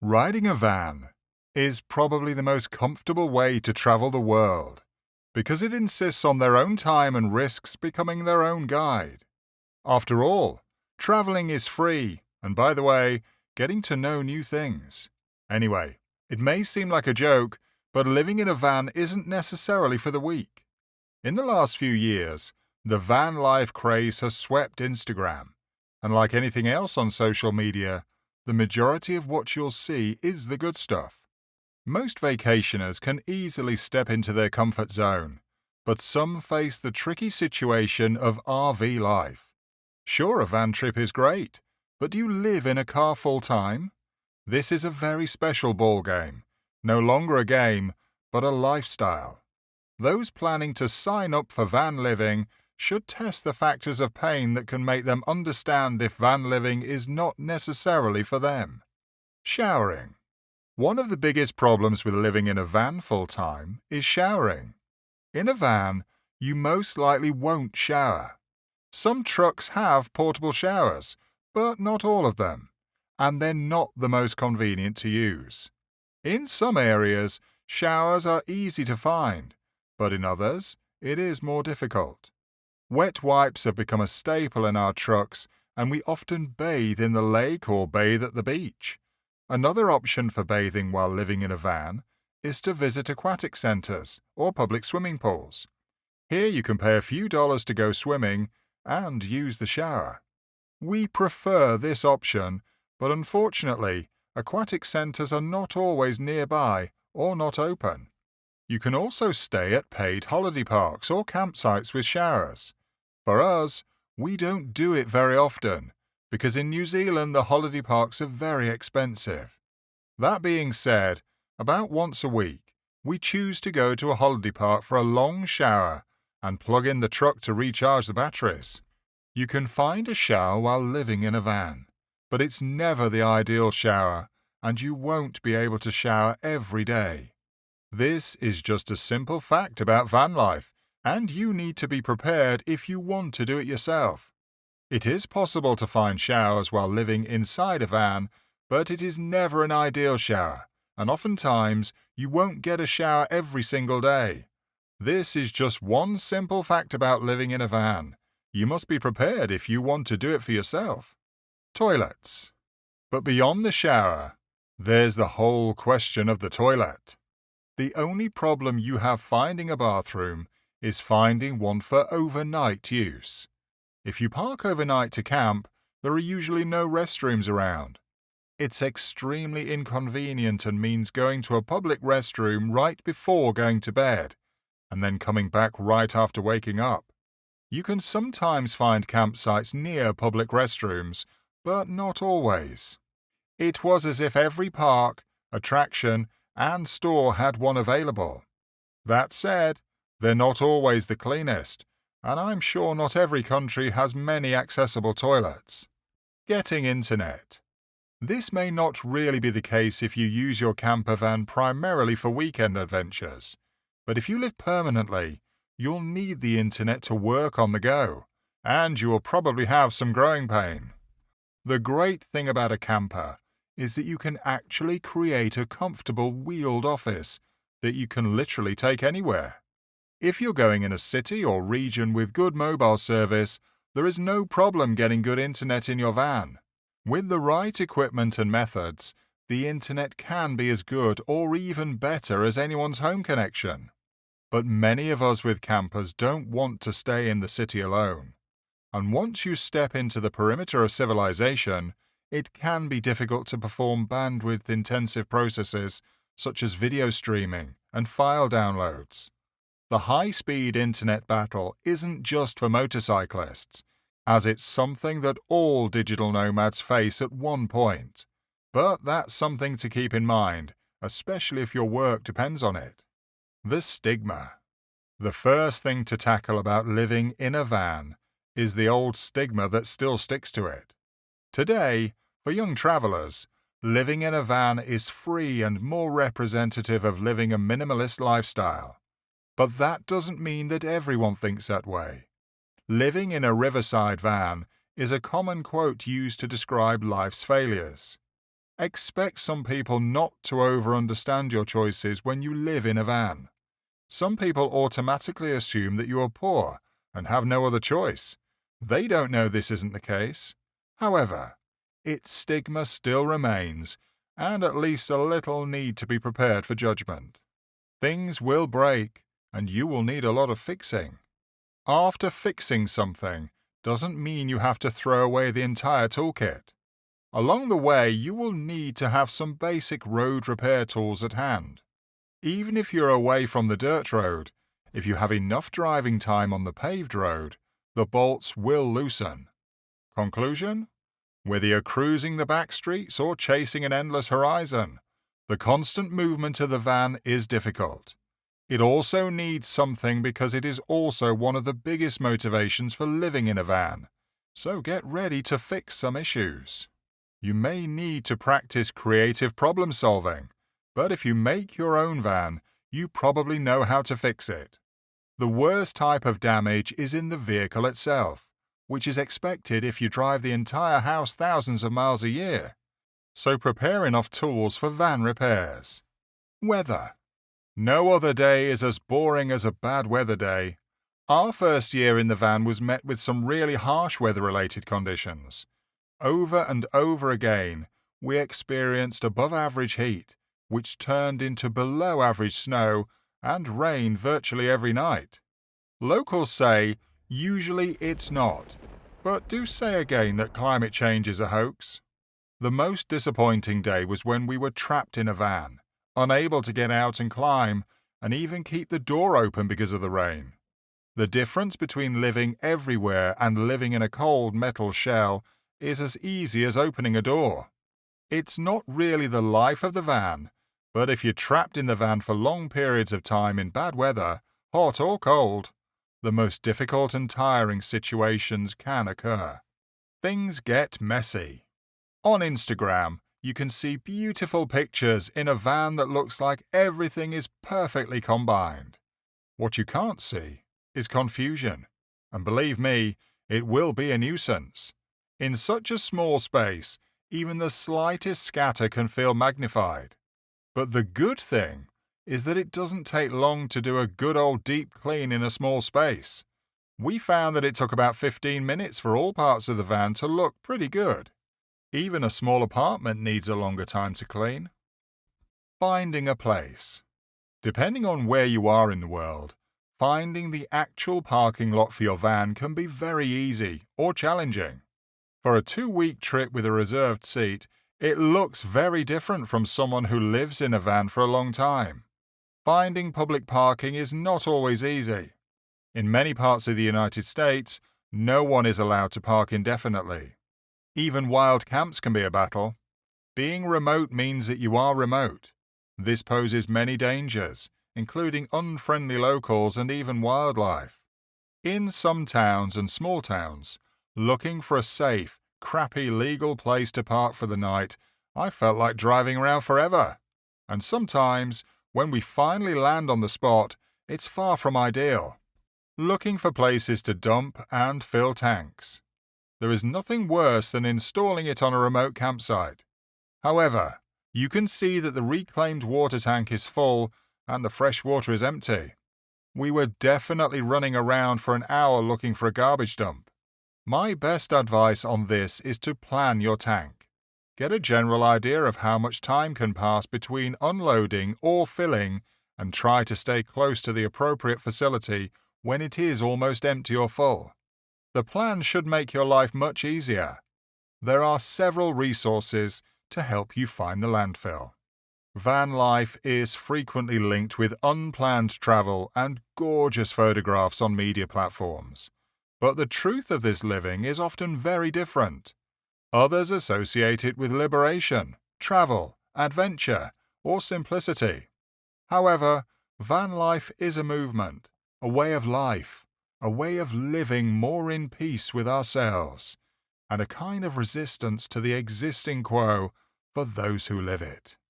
Riding a van is probably the most comfortable way to travel the world because it insists on their own time and risks becoming their own guide. After all, traveling is free, and by the way, getting to know new things. Anyway, it may seem like a joke, but living in a van isn't necessarily for the weak. In the last few years, the van life craze has swept Instagram, and like anything else on social media, the majority of what you'll see is the good stuff. Most vacationers can easily step into their comfort zone, but some face the tricky situation of RV life. Sure, a van trip is great, but do you live in a car full time? This is a very special ballgame, no longer a game, but a lifestyle. Those planning to sign up for van living should test the factors of pain that can make them understand if van living is not necessarily for them. Showering. One of the biggest problems with living in a van full-time is showering. In a van, you most likely won't shower. Some trucks have portable showers, but not all of them, and they're not the most convenient to use. In some areas, showers are easy to find, but in others, it is more difficult. Wet wipes have become a staple in our trucks, and we often bathe in the lake or bathe at the beach. Another option for bathing while living in a van is to visit aquatic centers or public swimming pools. Here you can pay a few dollars to go swimming and use the shower. We prefer this option, but unfortunately, aquatic centers are not always nearby or not open. You can also stay at paid holiday parks or campsites with showers. For us, we don't do it very often, because in New Zealand the holiday parks are very expensive. That being said, about once a week, we choose to go to a holiday park for a long shower and plug in the truck to recharge the batteries. You can find a shower while living in a van, but it's never the ideal shower, and you won't be able to shower every day. This is just a simple fact about van life, and you need to be prepared if you want to do it yourself. It is possible to find showers while living inside a van, but it is never an ideal shower, and oftentimes you won't get a shower every single day. This is just one simple fact about living in a van. You must be prepared if you want to do it for yourself. Toilets. But beyond the shower, there's the whole question of the toilet. The only problem you have finding a bathroom is finding one for overnight use. If you park overnight to camp, there are usually no restrooms around. It's extremely inconvenient and means going to a public restroom right before going to bed, and then coming back right after waking up. You can sometimes find campsites near public restrooms, but not always. It was as if every park, attraction, and store had one available. That said, they're not always the cleanest, and I'm sure not every country has many accessible toilets. Getting internet. This may not really be the case if you use your camper van primarily for weekend adventures, but if you live permanently, you'll need the internet to work on the go, and you will probably have some growing pain. The great thing about a camper is that you can actually create a comfortable wheeled office that you can literally take anywhere. If you're going in a city or region with good mobile service, there is no problem getting good internet in your van. With the right equipment and methods, the internet can be as good or even better as anyone's home connection. But many of us with campers don't want to stay in the city alone. And once you step into the perimeter of civilization, it can be difficult to perform bandwidth-intensive processes such as video streaming and file downloads. The high-speed internet battle isn't just for motorcyclists, as it's something that all digital nomads face at one point. But that's something to keep in mind, especially if your work depends on it. The stigma. The first thing to tackle about living in a van is the old stigma that still sticks to it. Today, for young travelers, living in a van is free and more representative of living a minimalist lifestyle. But that doesn't mean that everyone thinks that way. Living in a riverside van is a common quote used to describe life's failures. Expect some people not to over-understand your choices when you live in a van. Some people automatically assume that you are poor and have no other choice. They don't know this isn't the case. However, its stigma still remains, and at least a little need to be prepared for judgment. Things will break, and you will need a lot of fixing. After fixing something doesn't mean you have to throw away the entire toolkit. Along the way, you will need to have some basic road repair tools at hand. Even if you're away from the dirt road, if you have enough driving time on the paved road, the bolts will loosen. Conclusion? Whether you're cruising the back streets or chasing an endless horizon, the constant movement of the van is difficult. It also needs something because it is also one of the biggest motivations for living in a van. So get ready to fix some issues. You may need to practice creative problem solving, but if you make your own van, you probably know how to fix it. The worst type of damage is in the vehicle itself, which is expected if you drive the entire house thousands of miles a year. So prepare enough tools for van repairs. Weather. No other day is as boring as a bad weather day. Our first year in the van was met with some really harsh weather-related conditions. Over and over again, we experienced above-average heat, which turned into below-average snow and rain virtually every night. Locals say, usually it's not, but do say again that climate change is a hoax. The most disappointing day was when we were trapped in a van, unable to get out and climb, and even keep the door open because of the rain. The difference between living everywhere and living in a cold metal shell is as easy as opening a door. It's not really the life of the van, but if you're trapped in the van for long periods of time in bad weather, hot or cold, the most difficult and tiring situations can occur. Things get messy. On Instagram, you can see beautiful pictures in a van that looks like everything is perfectly combined. What you can't see is confusion. And believe me, it will be a nuisance. In such a small space, even the slightest scatter can feel magnified. But the good thing is that it doesn't take long to do a good old deep clean in a small space. We found that it took about 15 minutes for all parts of the van to look pretty good. Even a small apartment needs a longer time to clean. Finding a place. Depending on where you are in the world, finding the actual parking lot for your van can be very easy or challenging. For a 2-week trip with a reserved seat, it looks very different from someone who lives in a van for a long time. Finding public parking is not always easy. In many parts of the United States, no one is allowed to park indefinitely. Even wild camps can be a battle. Being remote means that you are remote. This poses many dangers, including unfriendly locals and even wildlife. In some towns and small towns, looking for a safe, crappy legal place to park for the night, I felt like driving around forever. And sometimes, when we finally land on the spot, it's far from ideal. Looking for places to dump and fill tanks. There is nothing worse than installing it on a remote campsite. However, you can see that the reclaimed water tank is full and the fresh water is empty. We were definitely running around for an hour looking for a garbage dump. My best advice on this is to plan your tank. Get a general idea of how much time can pass between unloading or filling and try to stay close to the appropriate facility when it is almost empty or full. The plan should make your life much easier. There are several resources to help you find the landfill. Van life is frequently linked with unplanned travel and gorgeous photographs on media platforms. But the truth of this living is often very different. Others associate it with liberation, travel, adventure, or simplicity. However, van life is a movement, a way of life, a way of living more in peace with ourselves, and a kind of resistance to the existing quo for those who live it.